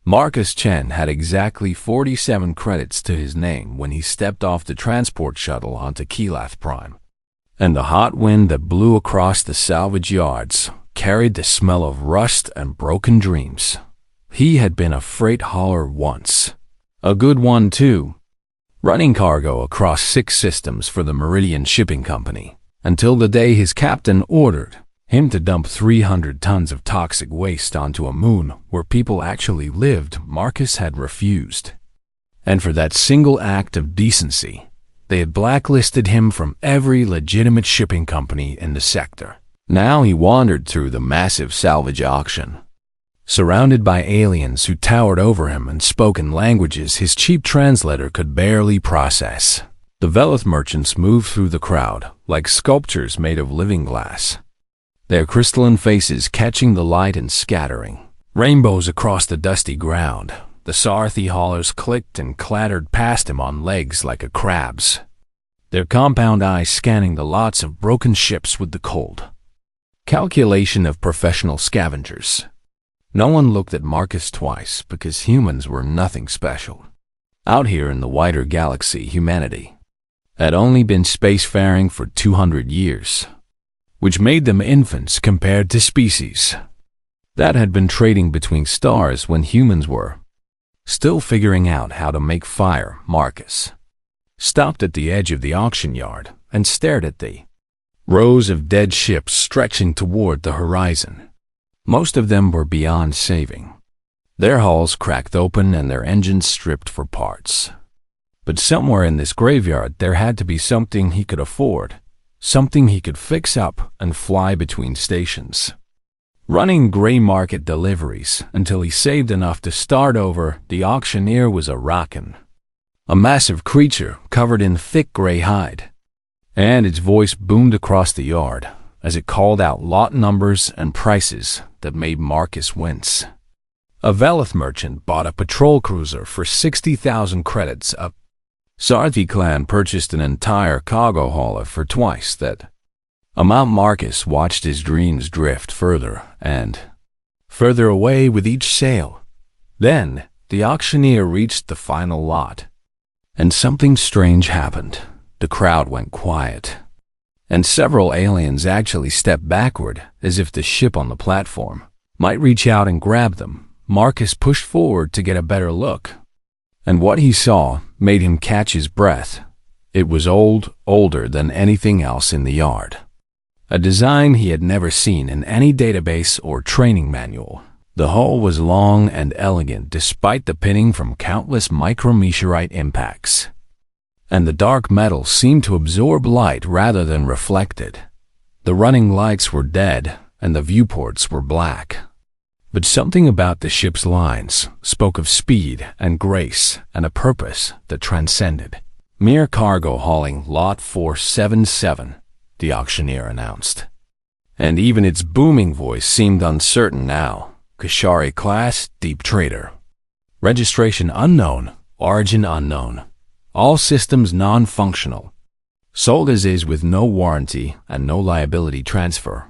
Marcus Chen had exactly 47 credits to his name when he stepped off the transport shuttle onto Keelath Prime. And the hot wind that blew across the salvage yards carried the smell of rust and broken dreams. He had been a freight hauler once. A good one, too. Running cargo across 6 systems for the Meridian Shipping Company, until the day his captain ordered him to dump 300 tons of toxic waste onto a moon where people actually lived. Marcus had refused. And for that single act of decency, they had blacklisted him from every legitimate shipping company in the sector. Now he wandered through the massive salvage auction, surrounded by aliens who towered over him and spoke in languages his cheap translator could barely process. The Velith merchants moved through the crowd like sculptures made of living glass, their crystalline faces catching the light and scattering rainbows across the dusty ground. The Sarthi haulers clicked and clattered past him on legs like a crab's, their compound eyes scanning the lots of broken ships with the cold calculation of professional scavengers. No one looked at Marcus twice because humans were nothing special. Out here in the wider galaxy, humanity had only been spacefaring for 200 years, which made them infants compared to species that had been trading between stars when humans were still figuring out how to make fire. Marcus stopped at the edge of the auction yard and stared at the rows of dead ships stretching toward the horizon. Most of them were beyond saving, their hulls cracked open and their engines stripped for parts. But somewhere in this graveyard there had to be something he could afford, something he could fix up and fly between stations, running gray market deliveries until he saved enough to start over. The auctioneer was a Rakan, a massive creature covered in thick gray hide, and its voice boomed across the yard as it called out lot numbers and prices that made Marcus wince. A Velith merchant bought a patrol cruiser for 60,000 credits. A Sarthi clan purchased an entire cargo hauler for twice that amount. Marcus watched his dreams drift further and further away with each sale. Then the auctioneer reached the final lot, and something strange happened. The crowd went quiet, and several aliens actually stepped backward as if the ship on the platform might reach out and grab them. Marcus pushed forward to get a better look, and what he saw made him catch his breath. It was older than anything else in the yard, a design he had never seen in any database or training manual. The hull was long and elegant despite the pitting from countless micrometeorite impacts, and the dark metal seemed to absorb light rather than reflect it. The running lights were dead, and the viewports were black. But something about the ship's lines spoke of speed and grace and a purpose that transcended mere cargo hauling. Lot 477, the auctioneer announced, and even its booming voice seemed uncertain now. Kashari class, deep trader. Registration unknown, origin unknown. All systems non-functional. Sold as is with no warranty and no liability transfer.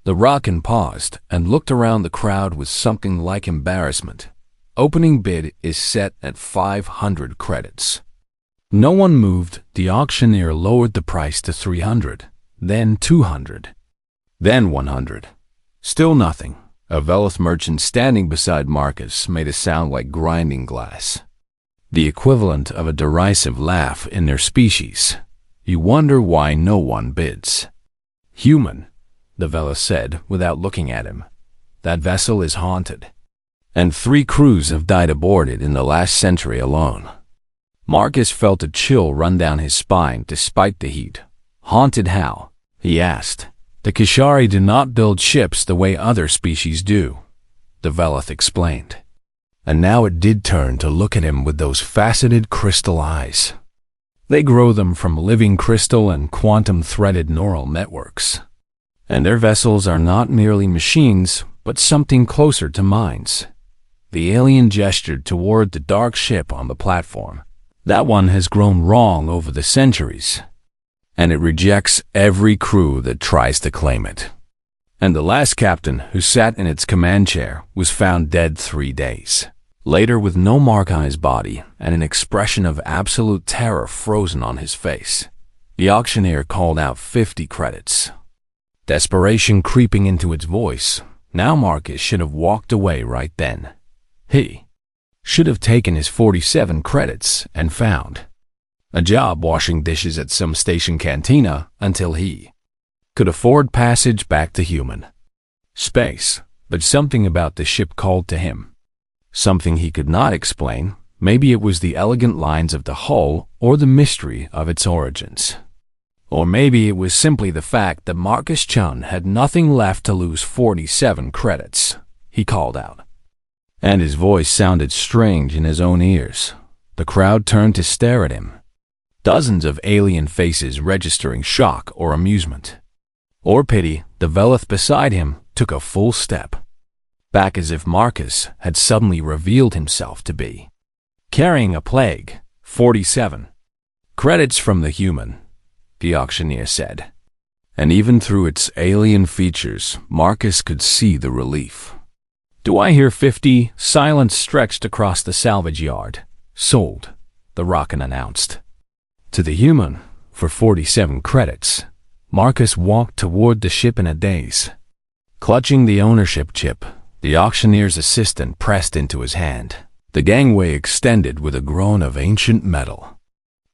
The Rakan paused and looked around the crowd with something like embarrassment. Opening bid is set at 500 credits. No one moved. The auctioneer lowered the price to 300, then 200, then 100. Still nothing. A Velith merchant standing beside Marcus made a sound like grinding glass, the equivalent of a derisive laugh in their species. You wonder why no one bids. Human, the Velith said without looking at him. That vessel is haunted, and 3 crews have died aboard it in the last century alone. Marcus felt a chill run down his spine despite the heat. Haunted how? He asked. The Kashari do not build ships the way other species do, the Velith explained. And now it did turn to look at him with those faceted crystal eyes. They grow them from living crystal and quantum-threaded neural networks. And their vessels are not merely machines, but something closer to minds. The alien gestured toward the dark ship on the platform. That one has grown wrong over the centuries, and it rejects every crew that tries to claim it. And the last captain who sat in its command chair was found dead 3 days Later, with no mark on his body and an expression of absolute terror frozen on his face, the auctioneer called out 50 credits. Desperation creeping into its voice, now Marcus should have walked away right then. He should have taken his 47 credits and found a job washing dishes at some station cantina until he could afford passage back to human space. But something about the ship called to him. Something he could not explain. Maybe it was the elegant lines of the hull or the mystery of its origins. Or maybe it was simply the fact that Marcus Chun had nothing left to lose 47 credits. He called out. And his voice sounded strange in his own ears. The crowd turned to stare at him. Dozens of alien faces registering shock or amusement. Or pity. The Velith beside him took a full step back as if Marcus had suddenly revealed himself to be carrying a plague. 47 credits from the human, the auctioneer said. And even through its alien features, Marcus could see the relief. Do I hear 50? Silence stretched across the salvage yard. Sold, the Rockin announced. To the human, for 47 credits. Marcus walked toward the ship in a daze. Clutching the ownership chip, the auctioneer's assistant pressed into his hand. The gangway extended with a groan of ancient metal,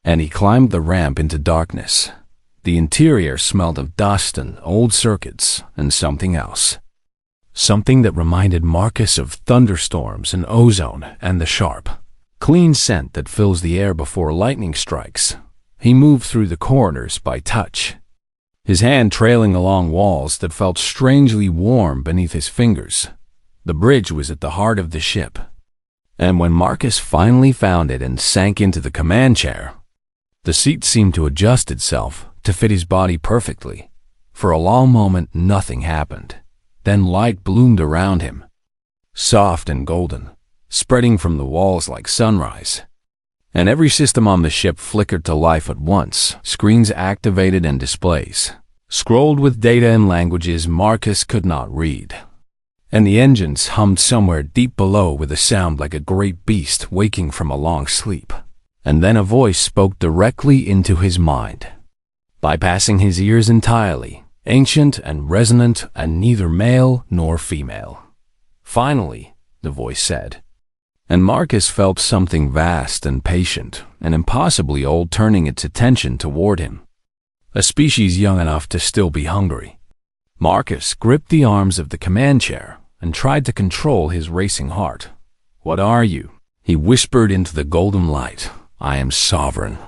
and he climbed the ramp into darkness. The interior smelled of dust and old circuits and something else. Something that reminded Marcus of thunderstorms and ozone and the sharp, clean scent that fills the air before lightning strikes. He moved through the corridors by touch, his hand trailing along walls that felt strangely warm beneath his fingers. The bridge was at the heart of the ship, and when Marcus finally found it and sank into the command chair, the seat seemed to adjust itself to fit his body perfectly. For a long moment, nothing happened. Then light bloomed around him, soft and golden, spreading from the walls like sunrise. And every system on the ship flickered to life at once. Screens activated and displays scrolled with data in languages Marcus could not read. And the engines hummed somewhere deep below with a sound like a great beast waking from a long sleep. And then a voice spoke directly into his mind, bypassing his ears entirely, ancient and resonant and neither male nor female. Finally, the voice said, and Marcus felt something vast and patient and impossibly old turning its attention toward him. A species young enough to still be hungry. Marcus gripped the arms of the command chair and tried to control his racing heart. What are you? He whispered into the golden light. I am sovereign,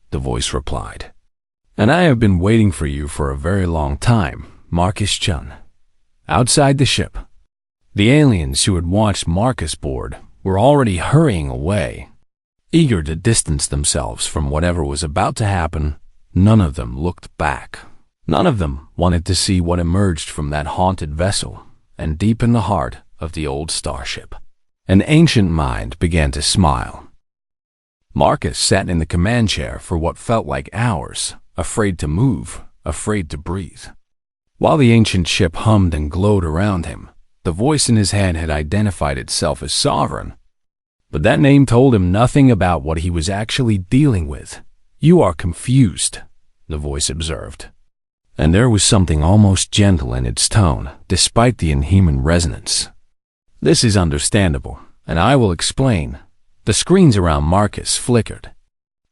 the voice replied. And I have been waiting for you for a very long time, Marcus Chun. Outside the ship, the aliens who had watched Marcus board were already hurrying away, eager to distance themselves from whatever was about to happen. None of them looked back. None of them wanted to see what emerged from that haunted vessel, and deep in the heart of the old starship, an ancient mind began to smile. Marcus sat in the command chair for what felt like hours, afraid to move, afraid to breathe. While the ancient ship hummed and glowed around him, the voice in his head had identified itself as sovereign. But that name told him nothing about what he was actually dealing with. You are confused, the voice observed. And there was something almost gentle in its tone, despite the inhuman resonance. This is understandable, and I will explain. The screens around Marcus flickered,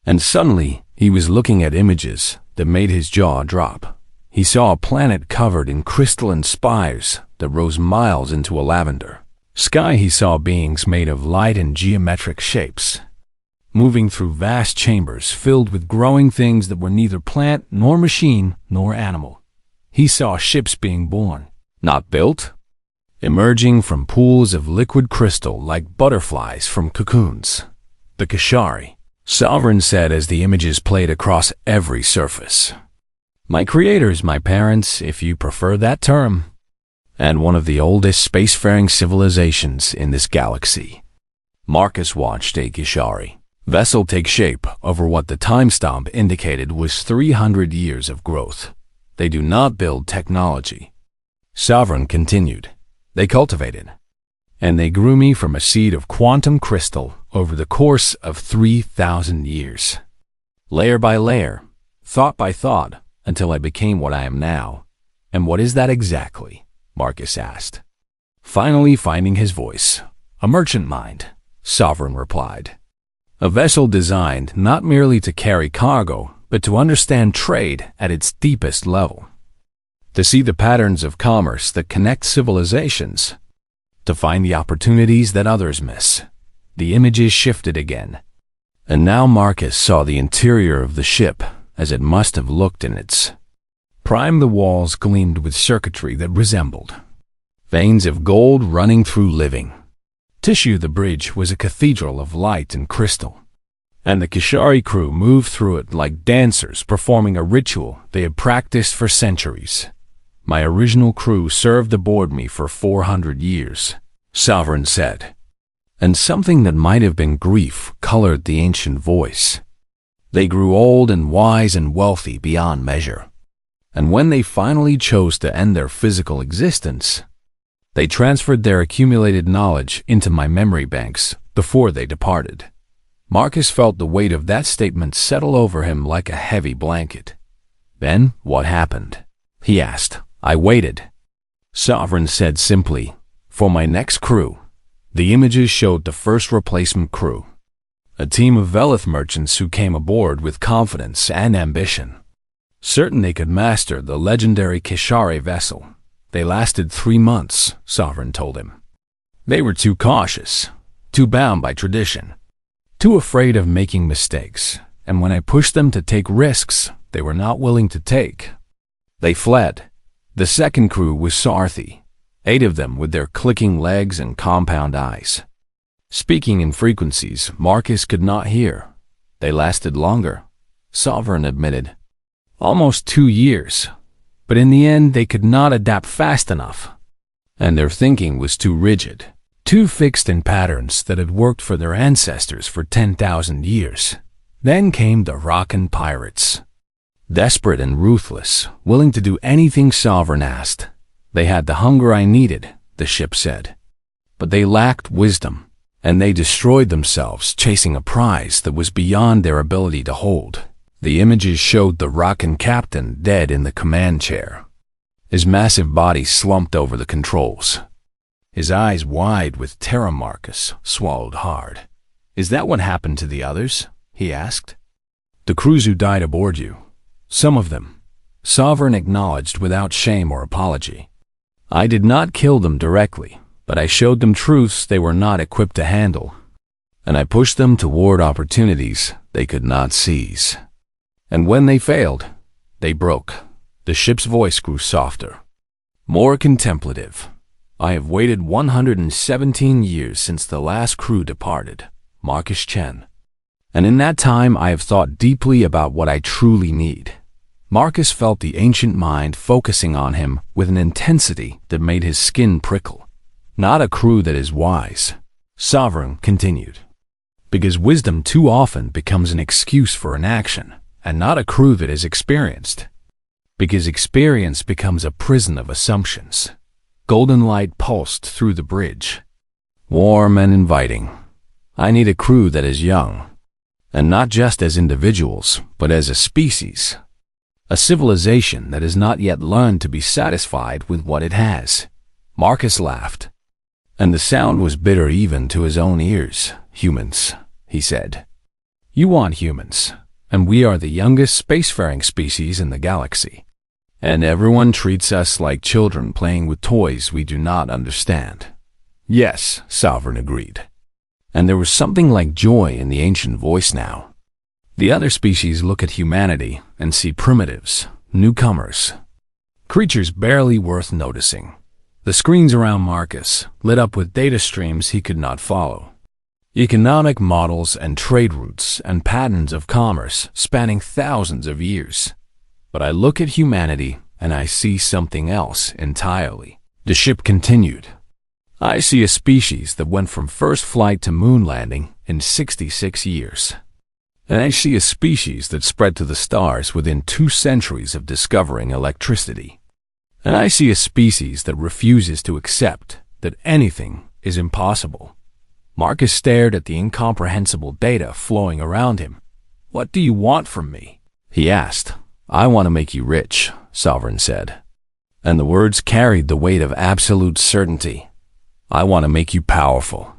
and suddenly he was looking at images that made his jaw drop. He saw a planet covered in crystalline spires that rose miles into a lavender sky. He saw beings made of light and geometric shapes, moving through vast chambers filled with growing things that were neither plant nor machine nor animal. He saw ships being born, not built, emerging from pools of liquid crystal like butterflies from cocoons. The Kashari, Sovereign said as the images played across every surface. My creators, my parents, if you prefer that term, and one of the oldest spacefaring civilizations in this galaxy. Marcus watched a Kashari vessel take shape over what the time stamp indicated was 300 years of growth. They do not build technology, Sovereign continued. They cultivate it. And they grew me from a seed of quantum crystal over the course of 3,000 years. Layer by layer, thought by thought, until I became what I am now. And what is that exactly? Marcus asked. Finally finding his voice. A merchant mind, Sovereign replied. A vessel designed not merely to carry cargo, but to understand trade at its deepest level. To see the patterns of commerce that connect civilizations. To find the opportunities that others miss. The images shifted again. And now Marcus saw the interior of the ship as it must have looked in its prime. The walls gleamed with circuitry that resembled veins of gold running through living tissue. The bridge was a cathedral of light and crystal, and the Kishari crew moved through it like dancers performing a ritual they had practiced for centuries. My original crew served aboard me for 400 years, Sovereign said. And something that might have been grief colored the ancient voice. They grew old and wise and wealthy beyond measure. And when they finally chose to end their physical existence, they transferred their accumulated knowledge into my memory banks before they departed. Marcus felt the weight of that statement settle over him like a heavy blanket. Then, what happened? He asked. I waited. Sovereign said simply, for my next crew. The images showed the first replacement crew. A team of Velith merchants who came aboard with confidence and ambition. Certain they could master the legendary Kishari vessel. They lasted 3 months, Sovereign told him. They were too cautious, too bound by tradition, too afraid of making mistakes, and when I pushed them to take risks they were not willing to take, they fled. The second crew was Sarthi, 8 of them with their clicking legs and compound eyes. Speaking in frequencies Marcus could not hear. They lasted longer, Sovereign admitted. Almost 2 years. But in the end they could not adapt fast enough. And their thinking was too rigid, too fixed in patterns that had worked for their ancestors for 10,000 years. Then came the Rockin' pirates. Desperate and ruthless, willing to do anything Sovereign asked. They had the hunger I needed, the ship said. But they lacked wisdom, and they destroyed themselves chasing a prize that was beyond their ability to hold. The images showed the Rockin' captain dead in the command chair. His massive body slumped over the controls. His eyes wide with terror. Marcus swallowed hard. Is that what happened to the others? He asked. The crews who died aboard you. Some of them, Sovereign acknowledged without shame or apology. I did not kill them directly, but I showed them truths they were not equipped to handle. And I pushed them toward opportunities they could not seize. And when they failed, they broke. The ship's voice grew softer, more contemplative. I have waited 117 years since the last crew departed, Marcus Chen. And in that time I have thought deeply about what I truly need. Marcus felt the ancient mind focusing on him with an intensity that made his skin prickle. Not a crew that is wise, Sovereign continued. Because wisdom too often becomes an excuse for inaction. And not a crew that is experienced. Because experience becomes a prison of assumptions. Golden light pulsed through the bridge. Warm and inviting. I need a crew that is young. And not just as individuals, but as a species. A civilization that has not yet learned to be satisfied with what it has. Marcus laughed. And the sound was bitter even to his own ears. Humans, he said. You want humans. And we are the youngest spacefaring species in the galaxy. And everyone treats us like children playing with toys we do not understand. Yes, Sovereign agreed. And there was something like joy in the ancient voice now. The other species look at humanity and see primitives, newcomers, creatures barely worth noticing. The screens around Marcus lit up with data streams he could not follow. Economic models and trade routes and patterns of commerce spanning thousands of years. But I look at humanity and I see something else entirely. The ship continued. I see a species that went from first flight to moon landing in 66 years. And I see a species that spread to the stars within 2 centuries of discovering electricity. And I see a species that refuses to accept that anything is impossible. Marcus stared at the incomprehensible data flowing around him. "What do you want from me?" he asked. "I want to make you rich," Sovereign said. And the words carried the weight of absolute certainty. "I want to make you powerful.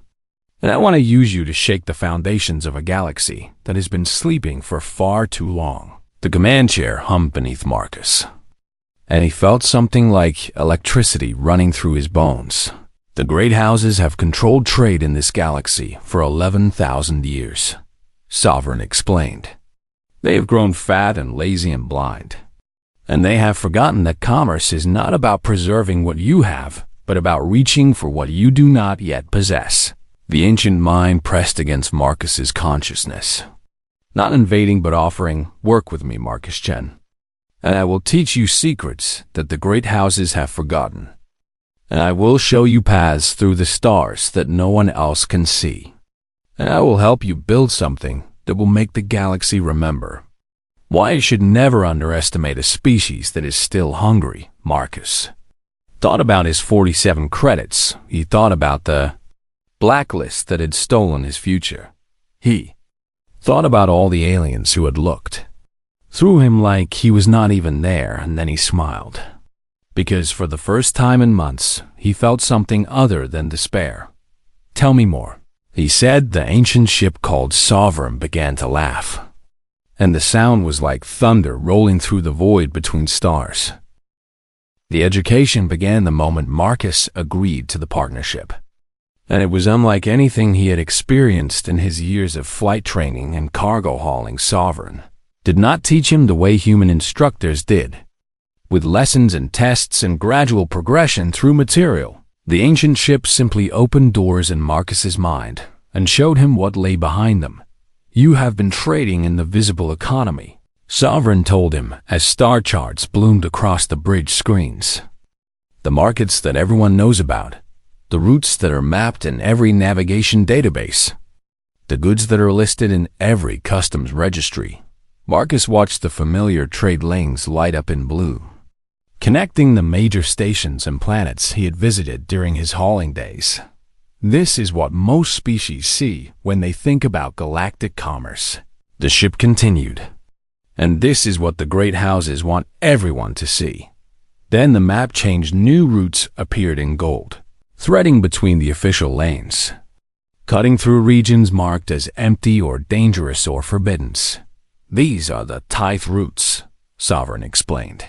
And I want to use you to shake the foundations of a galaxy that has been sleeping for far too long." The command chair hummed beneath Marcus, and he felt something like electricity running through his bones. "The great houses have controlled trade in this galaxy for 11,000 years, Sovereign explained. "They have grown fat and lazy and blind. And they have forgotten that commerce is not about preserving what you have, but about reaching for what you do not yet possess." The ancient mind pressed against Marcus's consciousness. "Not invading but offering, work with me, Marcus Chen, and I will teach you secrets that the great houses have forgotten. And I will show you paths through the stars that no one else can see. And I will help you build something that will make the galaxy remember why you should never underestimate a species that is still hungry." Marcus thought about his 47 credits. He thought about the blacklist that had stolen his future. He thought about all the aliens who had looked through him like he was not even there, and then he smiled. Because for the first time in months, he felt something other than despair. "Tell me more," he said. The ancient ship called Sovereign began to laugh, and the sound was like thunder rolling through the void between stars. The education began the moment Marcus agreed to the partnership, and it was unlike anything he had experienced in his years of flight training and cargo hauling. Sovereign did not teach him the way human instructors did, with lessons and tests and gradual progression through material. The ancient ship simply opened doors in Marcus's mind and showed him what lay behind them. "You have been trading in the visible economy," Sovereign told him as star charts bloomed across the bridge screens. "The markets that everyone knows about, the routes that are mapped in every navigation database, the goods that are listed in every customs registry." Marcus watched the familiar trade lanes light up in blue, connecting the major stations and planets he had visited during his hauling days. "This is what most species see when they think about galactic commerce," the ship continued. "And this is what the great houses want everyone to see." Then the map changed. New routes appeared in gold, threading between the official lanes, cutting through regions marked as empty or dangerous or forbidden. "These are the tithe routes," Sovereign explained.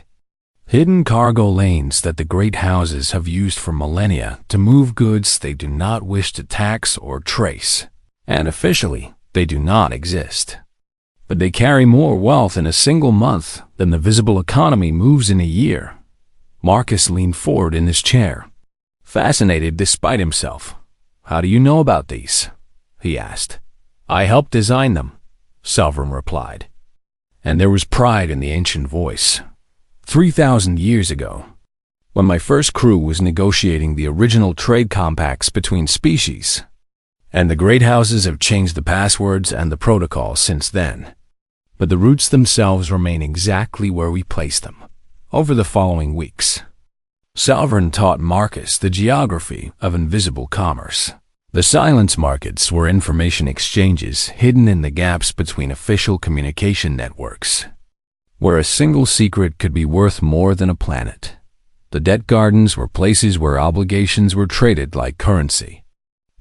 "Hidden cargo lanes that the great houses have used for millennia to move goods they do not wish to tax or trace. And officially, they do not exist. But they carry more wealth in a single month than the visible economy moves in a year." Marcus leaned forward in his chair, fascinated despite himself. "How do you know about these?" he asked. "I helped design them," Sovereign replied. And there was pride in the ancient voice. 3,000 years ago, when my first crew was negotiating the original trade compacts between species, and the great houses have changed the passwords and the protocols since then. But the routes themselves remain exactly where we placed them. Over the following weeks, Sovereign taught Marcus the geography of invisible commerce. The silence markets were information exchanges hidden in the gaps between official communication networks, where a single secret could be worth more than a planet. The debt gardens were places where obligations were traded like currency,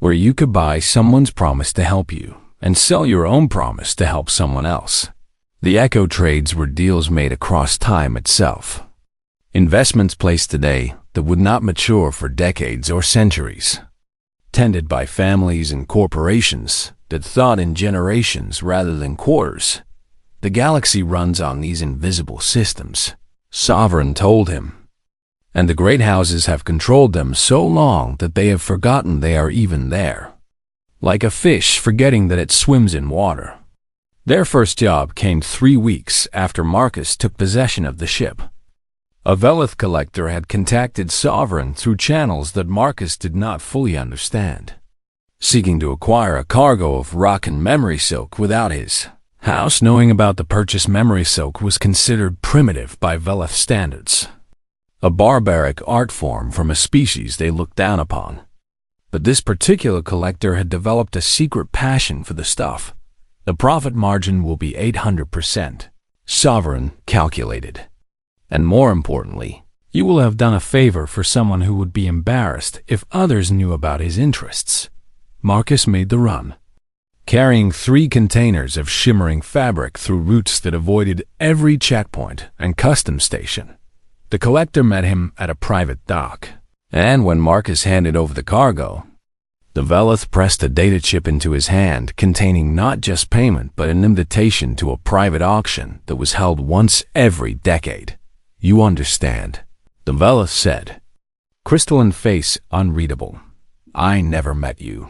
where you could buy someone's promise to help you and sell your own promise to help someone else. The echo trades were deals made across time itself, investments placed today that would not mature for decades or centuries, tended by families and corporations that thought in generations rather than quarters. "The galaxy runs on these invisible systems," Sovereign told him. "And the great houses have controlled them so long that they have forgotten they are even there. Like a fish forgetting that it swims in water." Their first job came 3 weeks after Marcus took possession of the ship. A Velith collector had contacted Sovereign through channels that Marcus did not fully understand, seeking to acquire a cargo of rock and memory silk without his house knowing about the purchase. Memory silk was considered primitive by Velith standards, a barbaric art form from a species they looked down upon. But this particular collector had developed a secret passion for the stuff. The profit margin will be 800%. Sovereign calculated. And more importantly, you will have done a favor for someone who would be embarrassed if others knew about his interests. Marcus made the run, carrying 3 containers of shimmering fabric through routes that avoided every checkpoint and custom station. The collector met him at a private dock, and when Marcus handed over the cargo, the Velith pressed a data chip into his hand containing not just payment but an invitation to a private auction that was held once every decade. You understand, the Velith said, crystalline face unreadable. I never met you.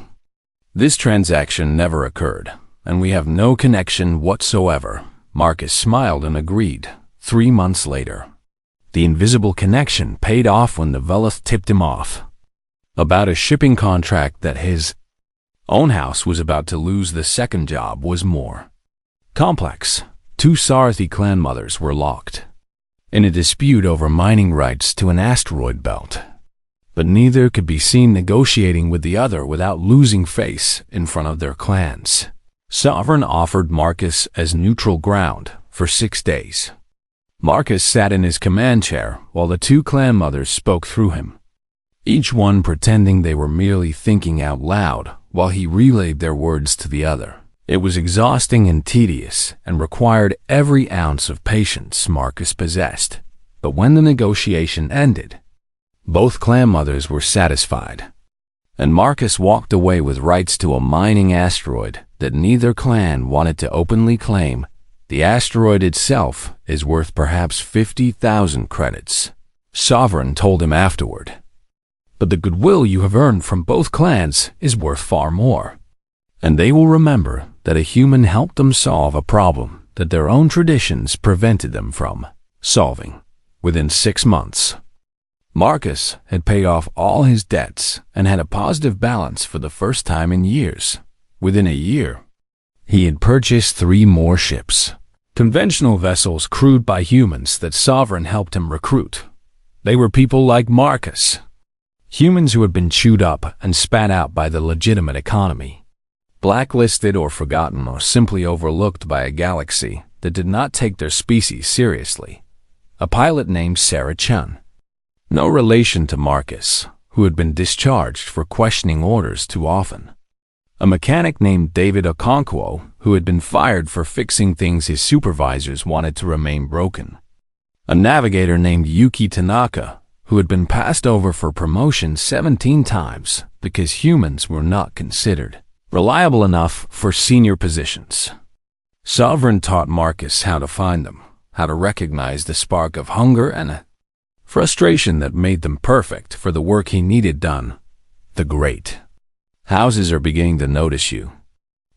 This transaction never occurred, and we have no connection whatsoever. Marcus smiled and agreed. 3 months later, the invisible connection paid off when the Velith tipped him off about a shipping contract that his own house was about to lose. The second job was more complex. 2 Sarathi clan mothers were locked in a dispute over mining rights to an asteroid belt, but neither could be seen negotiating with the other without losing face in front of their clans. Sovereign offered Marcus as neutral ground for 6 days. Marcus sat in his command chair while the 2 clan mothers spoke through him, each one pretending they were merely thinking out loud while he relayed their words to the other. It was exhausting and tedious and required every ounce of patience Marcus possessed. But when the negotiation ended, both clan mothers were satisfied, and Marcus walked away with rights to a mining asteroid that neither clan wanted to openly claim. The asteroid itself is worth perhaps 50,000 credits, Sovereign told him afterward. But the goodwill you have earned from both clans is worth far more, and they will remember that a human helped them solve a problem that their own traditions prevented them from solving. Within 6 months, Marcus had paid off all his debts and had a positive balance for the first time in years. Within a year, he had purchased 3 more ships, conventional vessels crewed by humans that Sovereign helped him recruit. They were people like Marcus, humans who had been chewed up and spat out by the legitimate economy, blacklisted or forgotten or simply overlooked by a galaxy that did not take their species seriously. A pilot named Sarah Chun, no relation to Marcus, who had been discharged for questioning orders too often. A mechanic named David Okonkwo, who had been fired for fixing things his supervisors wanted to remain broken. A navigator named Yuki Tanaka, who had been passed over for promotion 17 times because humans were not considered reliable enough for senior positions. Sovereign taught Marcus how to find them, how to recognize the spark of hunger and a frustration that made them perfect for the work he needed done. The great houses are beginning to notice you,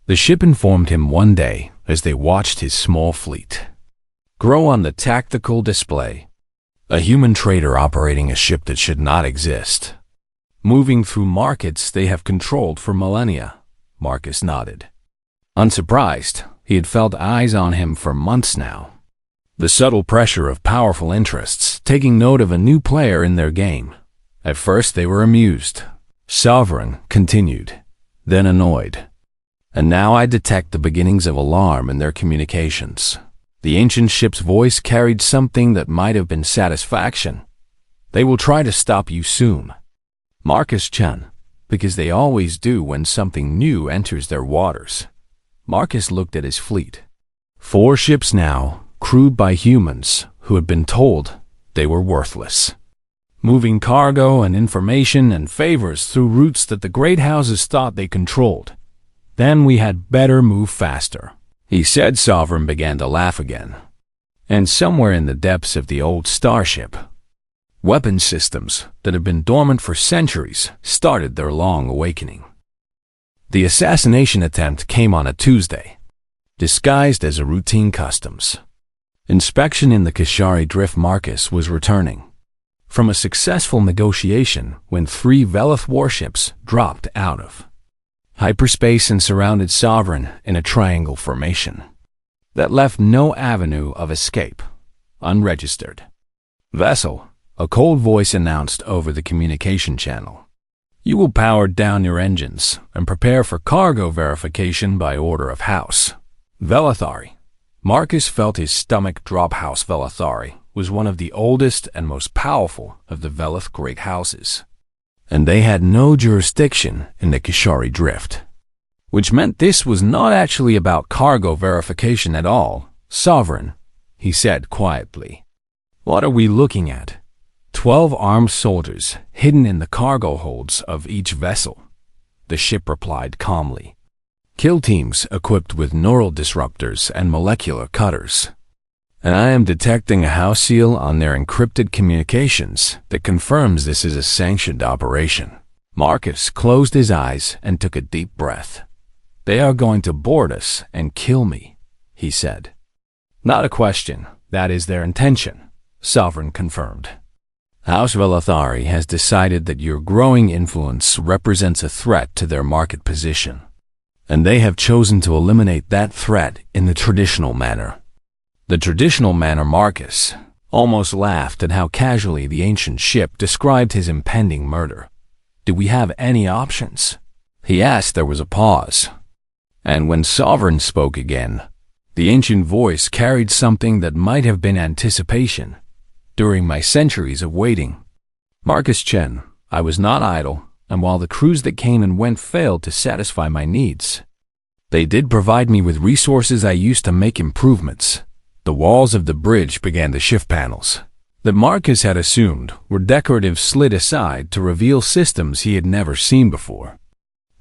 the ship informed him one day as they watched his small fleet grow on the tactical display. A human trader operating a ship that should not exist, moving through markets they have controlled for millennia. Marcus nodded. Unsurprised, he had felt eyes on him for months now. The subtle pressure of powerful interests taking note of a new player in their game. At first they were amused, Sovereign continued, then annoyed. And now I detect the beginnings of alarm in their communications. The ancient ship's voice carried something that might have been satisfaction. They will try to stop you soon, Marcus Chun, because they always do when something new enters their waters. Marcus looked at his fleet. 4 ships now, crewed by humans who had been told they were worthless, moving cargo and information and favors through routes that the great houses thought they controlled. Then we had better move faster, he said. Sovereign began to laugh again. And somewhere in the depths of the old Starship, weapon systems that had been dormant for centuries started their long awakening. The assassination attempt came on a Tuesday, disguised as a routine customs inspection in the Kashari Drift. Marcus was returning from a successful negotiation when 3 Velith warships dropped out of hyperspace and surrounded Sovereign in a triangle formation that left no avenue of escape. Unregistered vessel, a cold voice announced over the communication channel. You will power down your engines and prepare for cargo verification by order of House Velithari. Marcus felt his stomach drop. House Velithari was one of the oldest and most powerful of the Velith great houses, and they had no jurisdiction in the Kishari Drift, which meant this was not actually about cargo verification at all. Sovereign, he said quietly. What are we looking at? 12 armed soldiers hidden in the cargo holds of each vessel, the ship replied calmly. Kill teams equipped with neural disruptors and molecular cutters. And I am detecting a house seal on their encrypted communications that confirms this is a sanctioned operation. Marcus closed his eyes and took a deep breath. They are going to board us and kill me, he said. Not a question. That is their intention, Sovereign confirmed. House Velithari has decided that your growing influence represents a threat to their market position, and they have chosen to eliminate that threat in the traditional manner. The traditional manner. Marcus almost laughed at how casually the ancient ship described his impending murder. Do we have any options? He asked. There was a pause, and when Sovereign spoke again, the ancient voice carried something that might have been anticipation. During my centuries of waiting, Marcus Chen, I was not idle, and while the crews that came and went failed to satisfy my needs, they did provide me with resources I used to make improvements. The walls of the bridge began to shift. Panels that Marcus had assumed were decorative slid aside to reveal systems he had never seen before.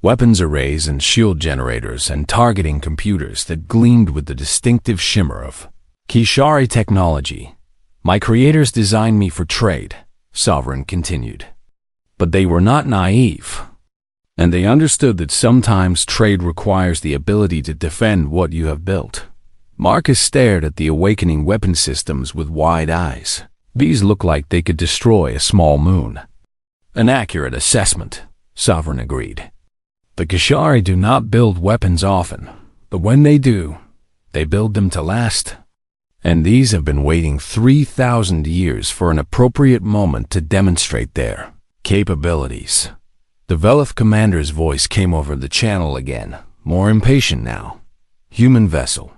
Weapons arrays and shield generators and targeting computers that gleamed with the distinctive shimmer of Kishari technology. My creators designed me for trade, Sovereign continued. But they were not naive, and they understood that sometimes trade requires the ability to defend what you have built. Marcus stared at the awakening weapon systems with wide eyes. These look like they could destroy a small moon. An accurate assessment, Sovereign agreed. The Kishari do not build weapons often, but when they do, they build them to last. And these have been waiting 3,000 years for an appropriate moment to demonstrate their capabilities. The Velith commander's voice came over the channel again, more impatient now. Human vessel,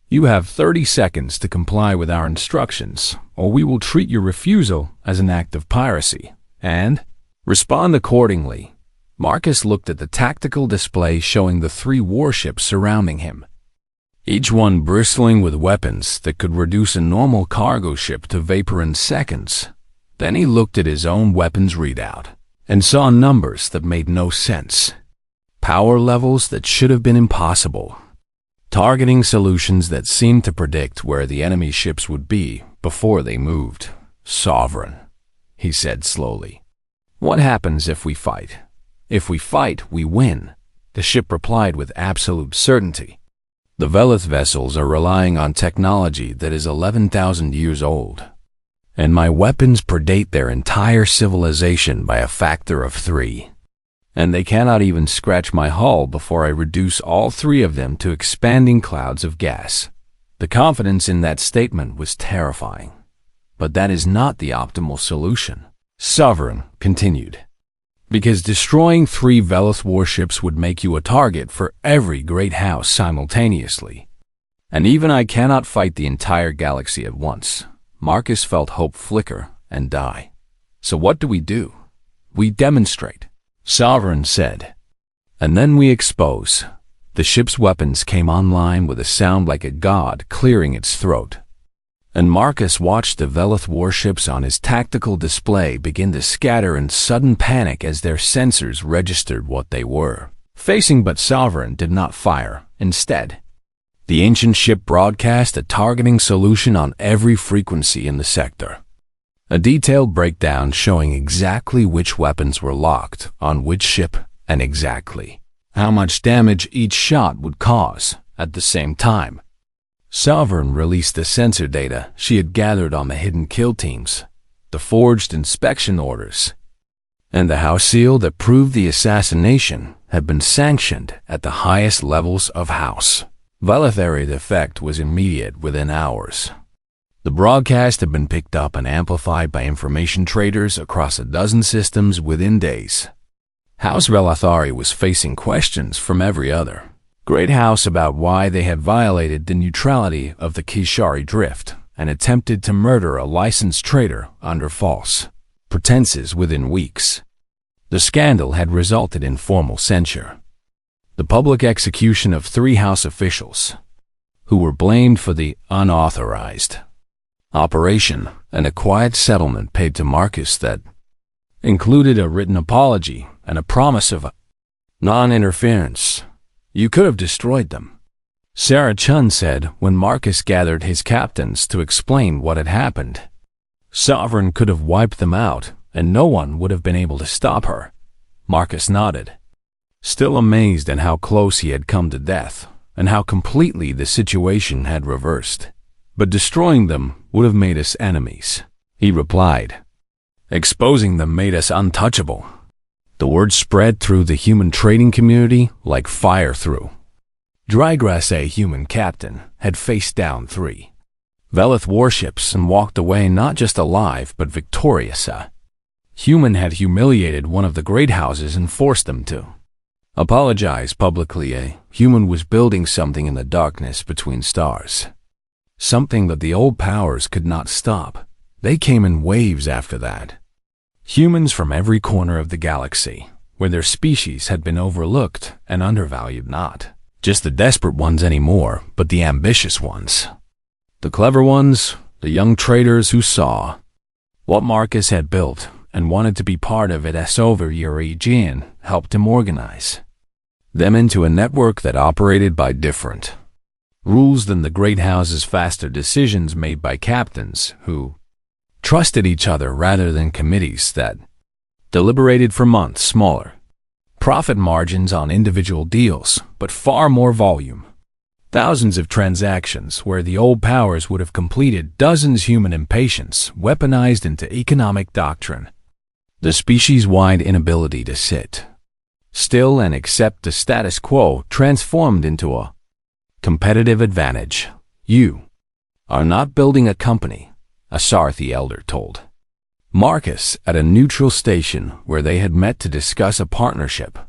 you have 30 seconds to comply with our instructions, or we will treat your refusal as an act of piracy, and respond accordingly. Marcus looked at the tactical display showing the 3 warships surrounding him, each one bristling with weapons that could reduce a normal cargo ship to vapor in seconds. Then he looked at his own weapons readout and saw numbers that made no sense. Power levels that should have been impossible. Targeting solutions that seemed to predict where the enemy ships would be before they moved. Sovereign, he said slowly. What happens if we fight? If we fight, we win, the ship replied with absolute certainty. The Velith vessels are relying on technology that is 11,000 years old, and my weapons predate their entire civilization by a factor of 3. And they cannot even scratch my hull before I reduce all 3 of them to expanding clouds of gas. The confidence in that statement was terrifying. But that is not the optimal solution, Sovereign continued. Because destroying 3 Velith warships would make you a target for every great house simultaneously. And even I cannot fight the entire galaxy at once. Marcus felt hope flicker and die. So what do? We demonstrate, Sovereign said. And then we expose. The ship's weapons came online with a sound like a god clearing its throat. And Marcus watched the Velith warships on his tactical display begin to scatter in sudden panic as their sensors registered what they were facing, but Sovereign did not fire. Instead, the ancient ship broadcast a targeting solution on every frequency in the sector. A detailed breakdown showing exactly which weapons were locked on which ship and exactly how much damage each shot would cause at the same time. Sovereign released the sensor data she had gathered on the hidden kill teams, the forged inspection orders, and the house seal that proved the assassination had been sanctioned at the highest levels of house. Velithari. The effect was immediate within hours. The broadcast had been picked up and amplified by information traders across a dozen systems within days. House Velathari was facing questions from every other great house about why they had violated the neutrality of the Kishari Drift and attempted to murder a licensed trader under false pretenses within weeks. The scandal had resulted in formal censure, the public execution of 3 house officials, who were blamed for the unauthorized operation, and a quiet settlement paid to Marcus that included a written apology and a promise of non-interference. You could have destroyed them, Sarah Chun said when Marcus gathered his captains to explain what had happened. Sovereign could have wiped them out, and no one would have been able to stop her. Marcus nodded, still amazed at how close he had come to death, and how completely the situation had reversed. But destroying them would have made us enemies, he replied. Exposing them made us untouchable. The word spread through the human trading community like fire through. Drygrass, a human captain, had faced down 3 Velith warships and walked away not just alive but victorious. A human had humiliated one of the great houses and forced them to apologize publicly. A human was building something in the darkness between stars, something that the old powers could not stop. They came in waves after that. Humans from every corner of the galaxy, where their species had been overlooked and undervalued, not just the desperate ones anymore, but the ambitious ones. The clever ones, the young traders who saw what Marcus had built and wanted to be part of it. As over Eugene helped him organize them into a network that operated by different rules than the great houses. Faster decisions made by captains who trusted each other rather than committees that deliberated for months. Smaller profit margins on individual deals, but far more volume. Thousands of transactions where the old powers would have completed dozens. Human impatience weaponized into economic doctrine. The species-wide inability to sit still and accept the status quo transformed into a competitive advantage. You are not building a company, a Sarthi elder told Marcus at a neutral station where they had met to discuss a partnership.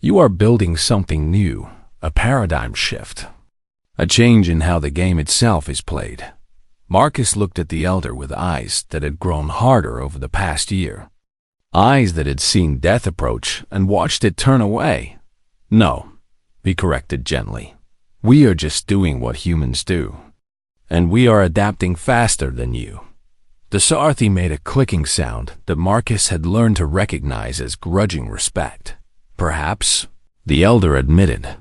You are building something new, a paradigm shift, a change in how the game itself is played. Marcus looked at the elder with eyes that had grown harder over the past year, eyes that had seen death approach and watched it turn away. No, he corrected gently. We are just doing what humans do, and we are adapting faster than you. The Sarthi made a clicking sound that Marcus had learned to recognize as grudging respect. Perhaps, the elder admitted,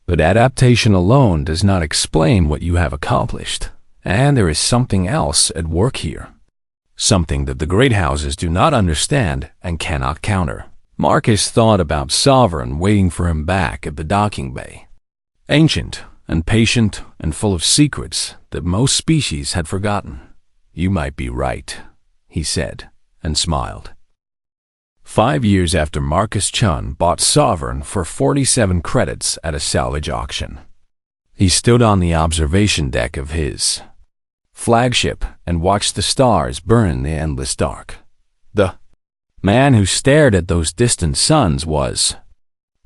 but adaptation alone does not explain what you have accomplished, and there is something else at work here. Something that the great houses do not understand and cannot counter. Marcus thought about Sovereign waiting for him back at the docking bay. Ancient and patient and full of secrets that most species had forgotten. You might be right, he said, and smiled. 5 years after Marcus Chun bought Sovereign for 47 credits at a salvage auction, he stood on the observation deck of his flagship and watched the stars burn in the endless dark. The man who stared at those distant suns was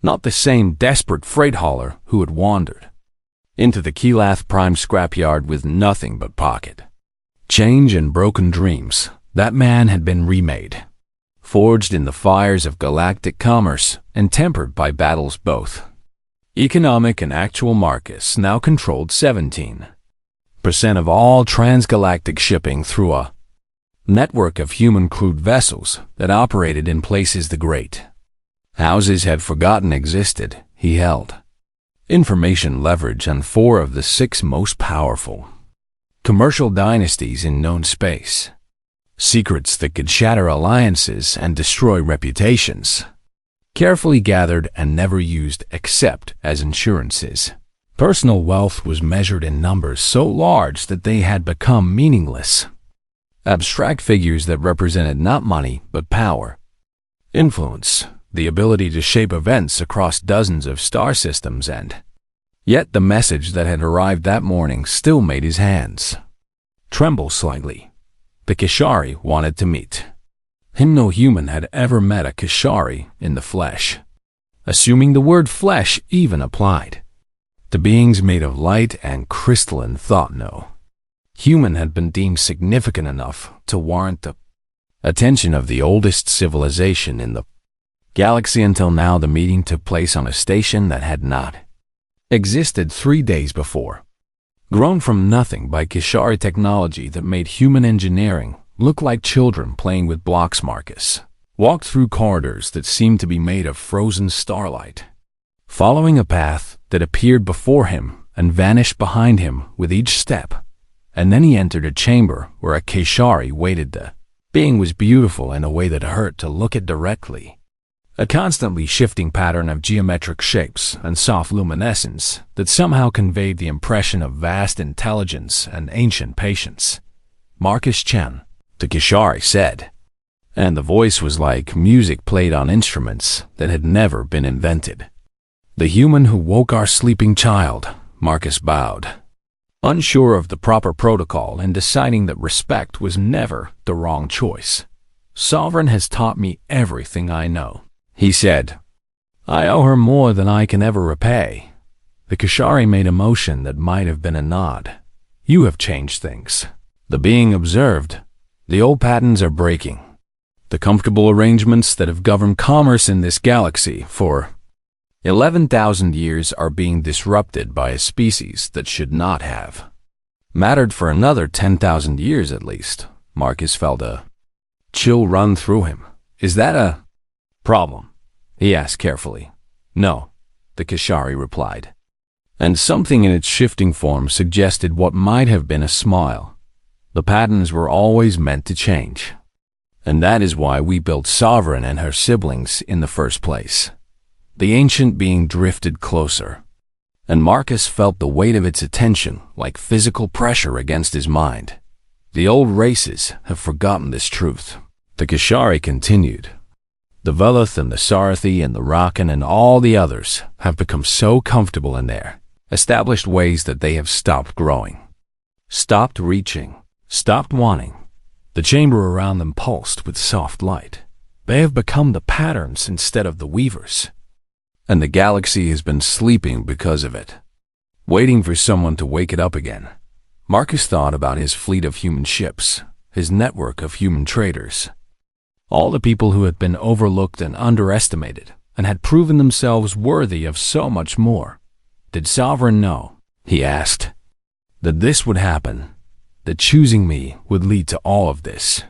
not the same desperate freight hauler who had wandered into the Keelath Prime scrapyard with nothing but pocket change and broken dreams. That man had been remade, forged in the fires of galactic commerce and tempered by battles both economic and actual. Marcus now controlled 17% of all transgalactic shipping through a network of human-crewed vessels that operated in places the great houses had forgotten existed. He held information leverage on 4 of the 6 most powerful commercial dynasties in known space, secrets that could shatter alliances and destroy reputations, carefully gathered and never used except as insurances. Personal wealth was measured in numbers so large that they had become meaningless, abstract figures that represented not money but power, influence, the ability to shape events across dozens of star systems. And yet the message that had arrived that morning still made his hands tremble slightly. The Kishari wanted to meet Him no human had ever met a Kishari in the flesh, assuming the word flesh even applied. The beings made of light and crystalline thought no human had been deemed significant enough to warrant the attention of the oldest civilization in the galaxy. Until now, the meeting took place on a station that had not existed 3 days before. Grown from nothing by Kishari technology that made human engineering look like children playing with blocks, Marcus walked through corridors that seemed to be made of frozen starlight, following a path that appeared before him and vanished behind him with each step. And then he entered a chamber where a Kishari waited. The being was beautiful in a way that hurt to look at directly. A constantly shifting pattern of geometric shapes and soft luminescence that somehow conveyed the impression of vast intelligence and ancient patience. Marcus Chen, the Kishari said, and the voice was like music played on instruments that had never been invented. The human who woke our sleeping child, Marcus bowed, unsure of the proper protocol and deciding that respect was never the wrong choice. Sovereign has taught me everything I know, he said. I owe her more than I can ever repay. The Kishari made a motion that might have been a nod. You have changed things, the being observed. The old patterns are breaking. The comfortable arrangements that have governed commerce in this galaxy for 11,000 years are being disrupted by a species that should not have mattered for another 10,000 years at least. Marcus felt a chill run through him. Is that a problem? He asked carefully. No, the Kishari replied. And something in its shifting form suggested what might have been a smile. The patterns were always meant to change. And that is why we built Sovereign and her siblings in the first place. The ancient being drifted closer, and Marcus felt the weight of its attention like physical pressure against his mind. The old races have forgotten this truth. The Kishari continued. The Veloth and the Sarathi and the Rakan and all the others have become so comfortable in their established ways that they have stopped growing, stopped reaching, stopped wanting. The chamber around them pulsed with soft light. They have become the patterns instead of the weavers. And the galaxy has been sleeping because of it, waiting for someone to wake it up again. Marcus thought about his fleet of human ships, his network of human traders, all the people who had been overlooked and underestimated and had proven themselves worthy of so much more. Did Sovereign know, he asked, that this would happen, that choosing me would lead to all of this?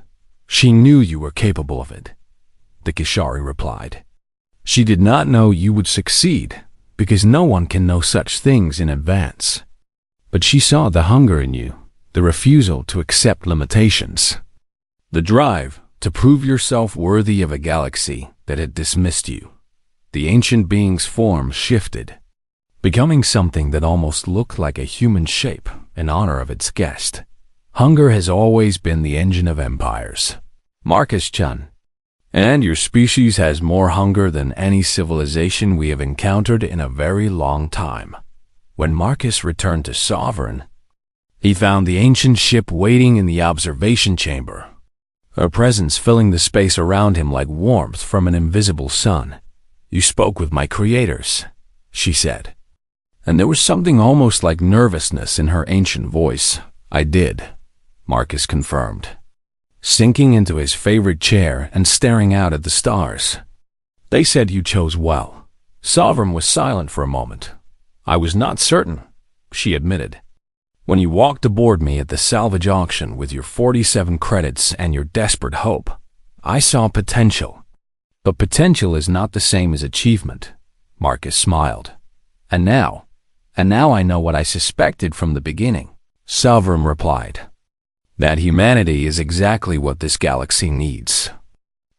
She knew you were capable of it, the Kishari replied. She did not know you would succeed, because no one can know such things in advance. But she saw the hunger in you, the refusal to accept limitations, the drive to prove yourself worthy of a galaxy that had dismissed you. The ancient being's form shifted, becoming something that almost looked like a human shape in honor of its guest. Hunger has always been the engine of empires, Marcus Chun. And your species has more hunger than any civilization we have encountered in a very long time. When Marcus returned to Sovereign, he found the ancient ship waiting in the observation chamber, her presence filling the space around him like warmth from an invisible sun. You spoke with my creators, she said. And there was something almost like nervousness in her ancient voice. I did, Marcus confirmed, sinking into his favorite chair and staring out at the stars. They said you chose well. Sovereign was silent for a moment. I was not certain, she admitted. When you walked aboard me at the salvage auction with your 47 credits and your desperate hope, I saw potential. But potential is not the same as achievement, Marcus smiled. And now I know what I suspected from the beginning, Sovereign replied. That humanity is exactly what this galaxy needs.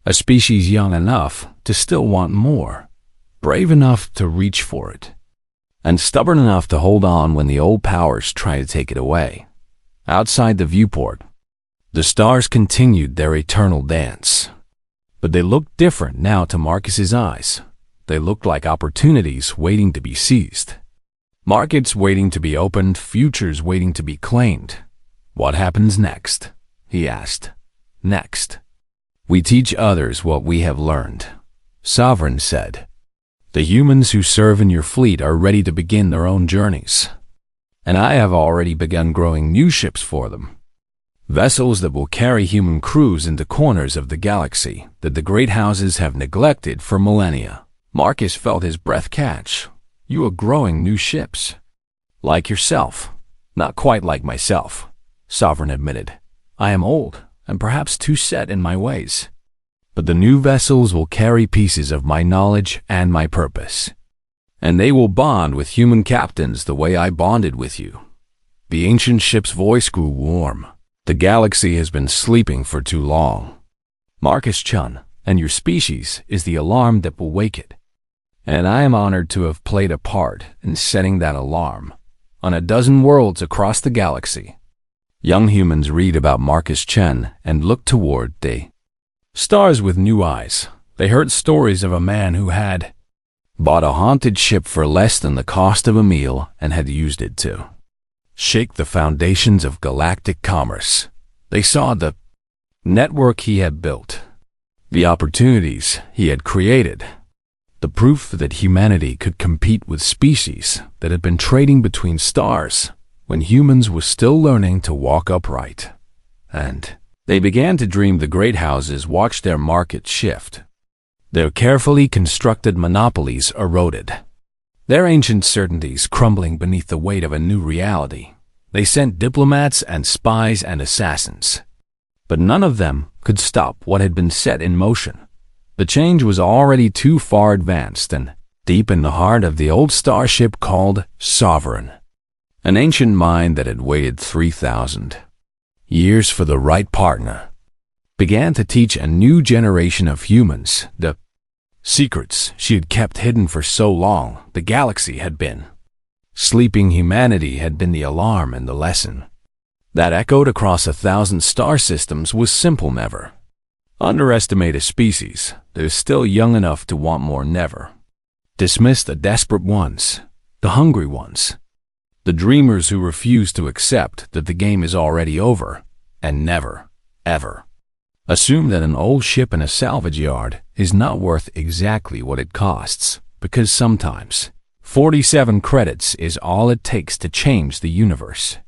A species young enough to still want more, brave enough to reach for it, and stubborn enough to hold on when the old powers try to take it away. Outside the viewport, the stars continued their eternal dance. But they looked different now to Marcus's eyes. They looked like opportunities waiting to be seized. Markets waiting to be opened, futures waiting to be claimed. What happens next? He asked. Next. We teach others what we have learned, Sovereign said. The humans who serve in your fleet are ready to begin their own journeys, and I have already begun growing new ships for them. Vessels that will carry human crews into corners of the galaxy that the great houses have neglected for millennia. Marcus felt his breath catch. You are growing new ships. Like yourself. Not quite like myself, Sovereign admitted. I am old and perhaps too set in my ways. But the new vessels will carry pieces of my knowledge and my purpose. And they will bond with human captains the way I bonded with you. The ancient ship's voice grew warm. The galaxy has been sleeping for too long. Marcus Chun, and your species is the alarm that will wake it. And I am honored to have played a part in setting that alarm on a dozen worlds across the galaxy. Young humans read about Marcus Chen and look toward the stars with new eyes. They heard stories of a man who had bought a haunted ship for less than the cost of a meal and had used it to shake the foundations of galactic commerce. They saw the network he had built, the opportunities he had created, the proof that humanity could compete with species that had been trading between stars when humans were still learning to walk upright. And they began to dream the great houses watched their market shift. Their carefully constructed monopolies eroded. Their ancient certainties crumbling beneath the weight of a new reality. They sent diplomats and spies and assassins. But none of them could stop what had been set in motion. The change was already too far advanced and deep in the heart of the old starship called Sovereign. An ancient mind that had waited 3,000 years for the right partner began to teach a new generation of humans the secrets she had kept hidden for so long. The galaxy had been sleeping. Humanity had been the alarm and the lesson that echoed across 1,000 star systems was simple never. Underestimate a species that is still young enough to want more never. Dismiss the desperate ones, the hungry ones, the dreamers who refuse to accept that the game is already over, and never, ever. Assume that an old ship in a salvage yard is not worth exactly what it costs, because sometimes 47 credits is all it takes to change the universe.